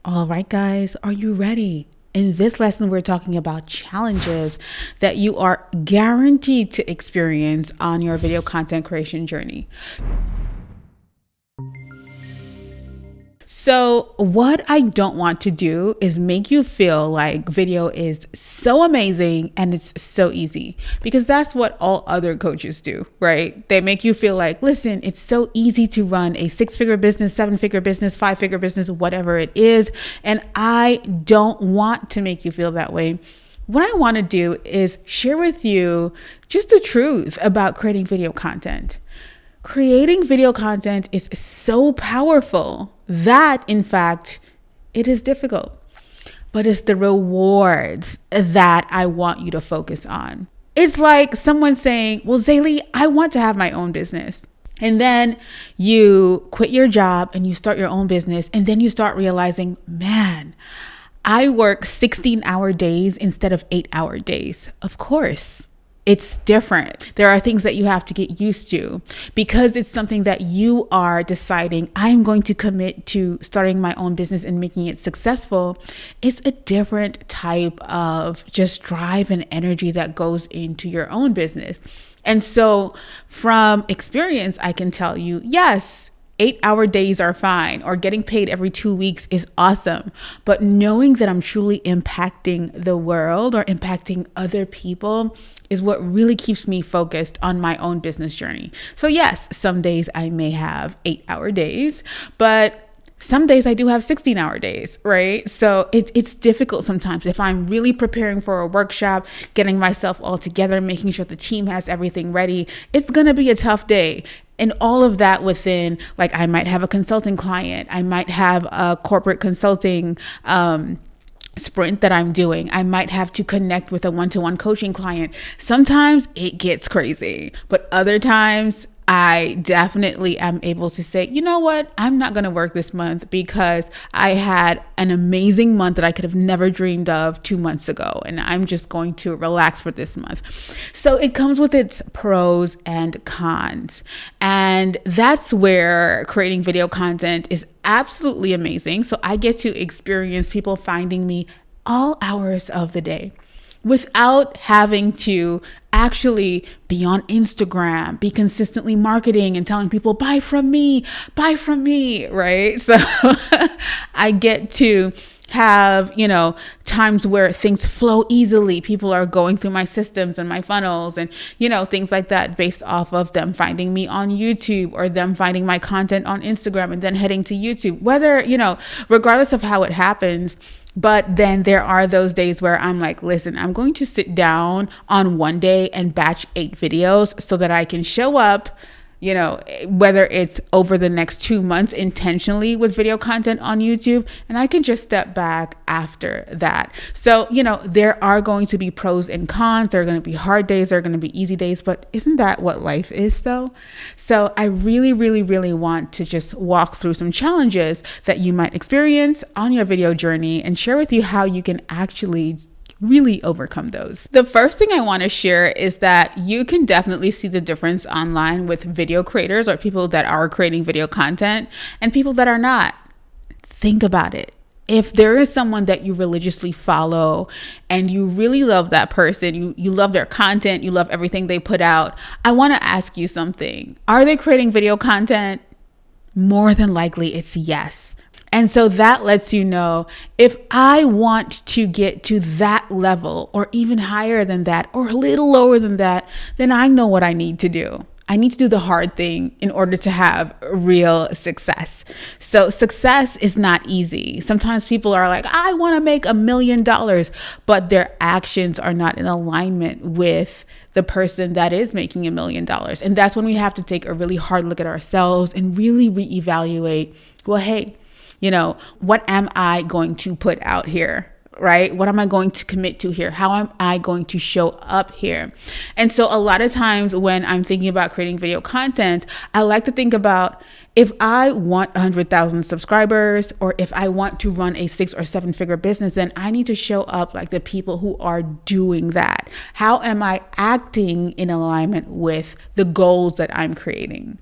All right, guys, are you ready? In this lesson, we're talking about challenges that you are guaranteed to experience on your video content creation journey. So what I don't want to do is make you feel like video is so amazing and it's so easy, because that's what all other coaches do, right? They make you feel like, listen, it's so easy to run a 6-figure business, 7-figure business, 5-figure business, whatever it is. And I don't want to make you feel that way. What I want to do is share with you just the truth about creating video content. Creating video content is so powerful that, in fact, it is difficult, but it's the rewards that I want you to focus on. It's like someone saying, well, XayLi, I want to have my own business. And then you quit your job and you start your own business. And then you start realizing, man, I work 16-hour days instead of 8-hour days. Of course. It's different. There are things that you have to get used to because it's something that you are deciding, I'm going to commit to starting my own business and making it successful. It's a different type of just drive and energy that goes into your own business. And so from experience, I can tell you, yes, 8-hour days are fine, or getting paid every 2 weeks is awesome. But knowing that I'm truly impacting the world or impacting other people is what really keeps me focused on my own business journey. So yes, some days I may have 8-hour days, but some days I do have 16-hour days, right? So it's difficult sometimes. If I'm really preparing for a workshop, getting myself all together, making sure the team has everything ready, it's going to be a tough day. And all of that within, like, I might have a consulting client, I might have a corporate consulting sprint that I'm doing. I might have to connect with a one-to-one coaching client. Sometimes it gets crazy, but other times I definitely am able to say, you know what? I'm not going to work this month because I had an amazing month that I could have never dreamed of 2 months ago. And I'm just going to relax for this month. So it comes with its pros and cons. And that's where creating video content is absolutely amazing. So I get to experience people finding me all hours of the day without having to actually be on Instagram, be consistently marketing and telling people, buy from me, right? So I get to have, times where things flow easily. People are going through my systems and my funnels and, things like that based off of them finding me on YouTube or them finding my content on Instagram and then heading to YouTube, whether, regardless of how it happens. But then there are those days where I'm like, listen, I'm going to sit down on one day and batch 8 videos so that I can show up, whether it's over the next 2 months intentionally with video content on YouTube, and I can just step back after that. So, there are going to be pros and cons. There are going to be hard days. There are going to be easy days, but isn't that what life is though? So I really, really, really want to just walk through some challenges that you might experience on your video journey and share with you how you can actually really overcome those. The first thing I want to share is that you can definitely see the difference online with video creators or people that are creating video content and people that are not. Think about it. If there is someone that you religiously follow and you really love that person, you love their content, you love everything they put out, I want to ask you something. Are they creating video content? More than likely it's yes. And so that lets you know, if I want to get to that level or even higher than that or a little lower than that, then I know what I need to do. I need to do the hard thing in order to have real success. So success is not easy. Sometimes people are like, I want to make $1 million, but their actions are not in alignment with the person that is making $1 million. And that's when we have to take a really hard look at ourselves and really reevaluate, well, hey, what am I going to put out here? Right? What am I going to commit to here? How am I going to show up here? And so a lot of times when I'm thinking about creating video content, I like to think about, if I want 100,000 subscribers, or if I want to run a 6 or 7-figure business, then I need to show up like the people who are doing that. How am I acting in alignment with the goals that I'm creating?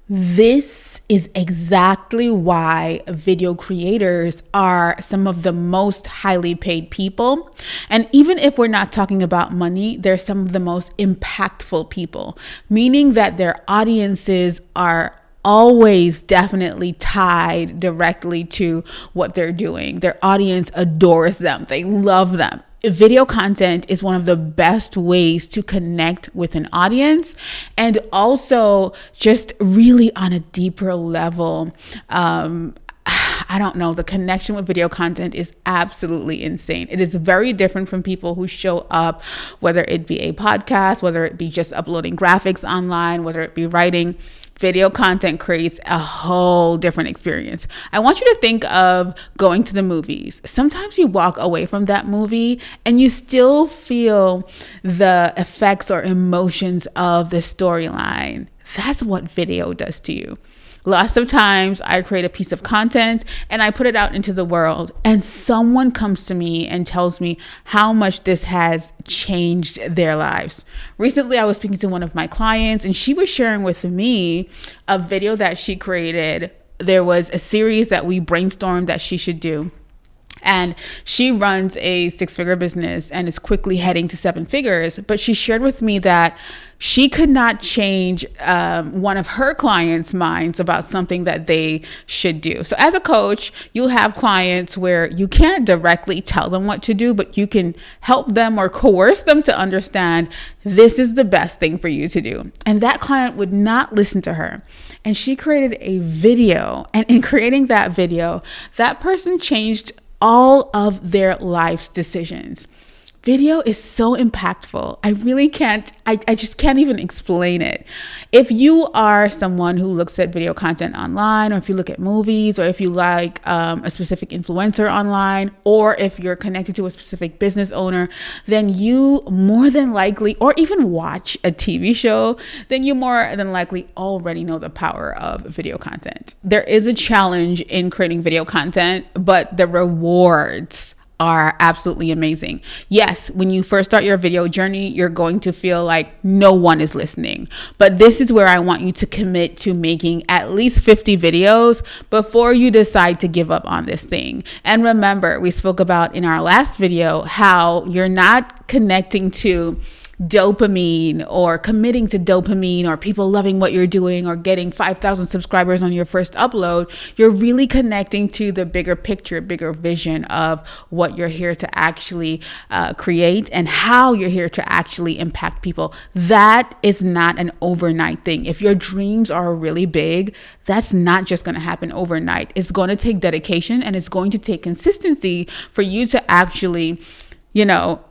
This is exactly why video creators are some of the most highly paid people. And even if we're not talking about money, they're some of the most impactful people, meaning that their audiences are always definitely tied directly to what they're doing. Their audience adores them. They love them. Video content is one of the best ways to connect with an audience, and also just really on a deeper level. I don't know, the connection with video content is absolutely insane. It is very different from people who show up, whether it be a podcast, whether it be just uploading graphics online, whether it be writing. Video content creates a whole different experience. I want you to think of going to the movies. Sometimes you walk away from that movie and you still feel the effects or emotions of the storyline. That's what video does to you. Lots of times I create a piece of content and I put it out into the world, and someone comes to me and tells me how much this has changed their lives. Recently, I was speaking to one of my clients and she was sharing with me a video that she created. There was a series that we brainstormed that she should do. And she runs a 6-figure business and is quickly heading to 7 figures. But she shared with me that she could not change one of her clients' minds about something that they should do. So as a coach, you'll have clients where you can't directly tell them what to do, but you can help them or coerce them to understand this is the best thing for you to do. And that client would not listen to her. And she created a video. And in creating that video, that person changed all of their life's decisions. Video is so impactful. I just can't even explain it. If you are someone who looks at video content online, or if you look at movies, or if you like a specific influencer online, or if you're connected to a specific business owner, then you more than likely, or even watch a TV show, then you more than likely already know the power of video content. There is a challenge in creating video content, but the rewards are absolutely amazing. Yes, when you first start your video journey, you're going to feel like no one is listening. But this is where I want you to commit to making at least 50 videos before you decide to give up on this thing. And remember, we spoke about in our last video how you're not connecting to dopamine or committing to dopamine or people loving what you're doing or getting 5,000 subscribers on your first upload. You're really connecting to the bigger picture, bigger vision of what you're here to actually create and how you're here to actually impact people. That is not an overnight thing. If your dreams are really big, that's not just going to happen overnight. It's going to take dedication, and it's going to take consistency for you to actually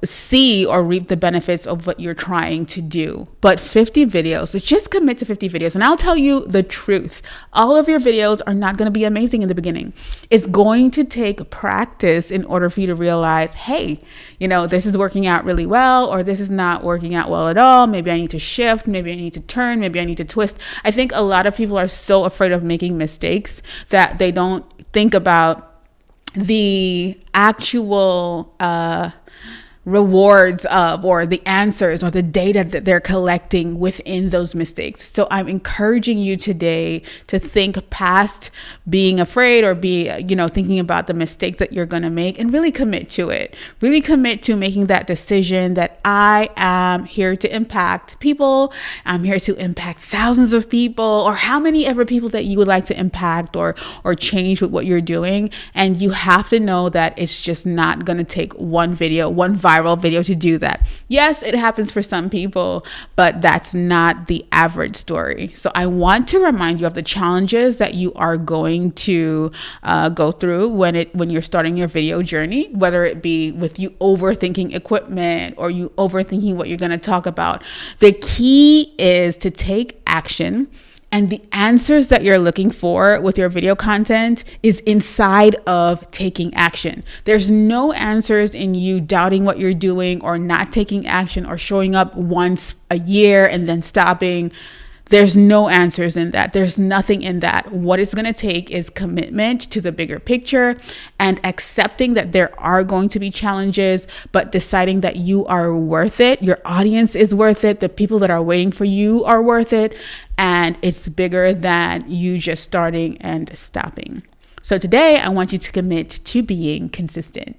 see or reap the benefits of what you're trying to do. But 50 videos, let's just commit to 50 videos. And I'll tell you the truth. All of your videos are not going to be amazing in the beginning. It's going to take practice in order for you to realize, hey, this is working out really well, or this is not working out well at all. Maybe I need to shift. Maybe I need to turn. Maybe I need to twist. I think a lot of people are so afraid of making mistakes that they don't think about the actual rewards of, or the answers or the data that they're collecting within those mistakes. So I'm encouraging you today to think past being afraid or thinking about the mistakes that you're going to make, and really commit to it. Really commit to making that decision that I am here to impact people. I'm here to impact thousands of people, or how many ever people that you would like to impact or change with what you're doing. And you have to know that it's just not going to take one viral video to do that. Yes, it happens for some people, but that's not the average story. So I want to remind you of the challenges that you are going to go through when you're starting your video journey, whether it be with you overthinking equipment or you overthinking what you're going to talk about. The key is to take action. And the answers that you're looking for with your video content is inside of taking action. There's no answers in you doubting what you're doing or not taking action or showing up once a year and then stopping. There's no answers in that. There's nothing in that. What it's going to take is commitment to the bigger picture and accepting that there are going to be challenges, but deciding that you are worth it. Your audience is worth it. The people that are waiting for you are worth it. And it's bigger than you just starting and stopping. So today I want you to commit to being consistent.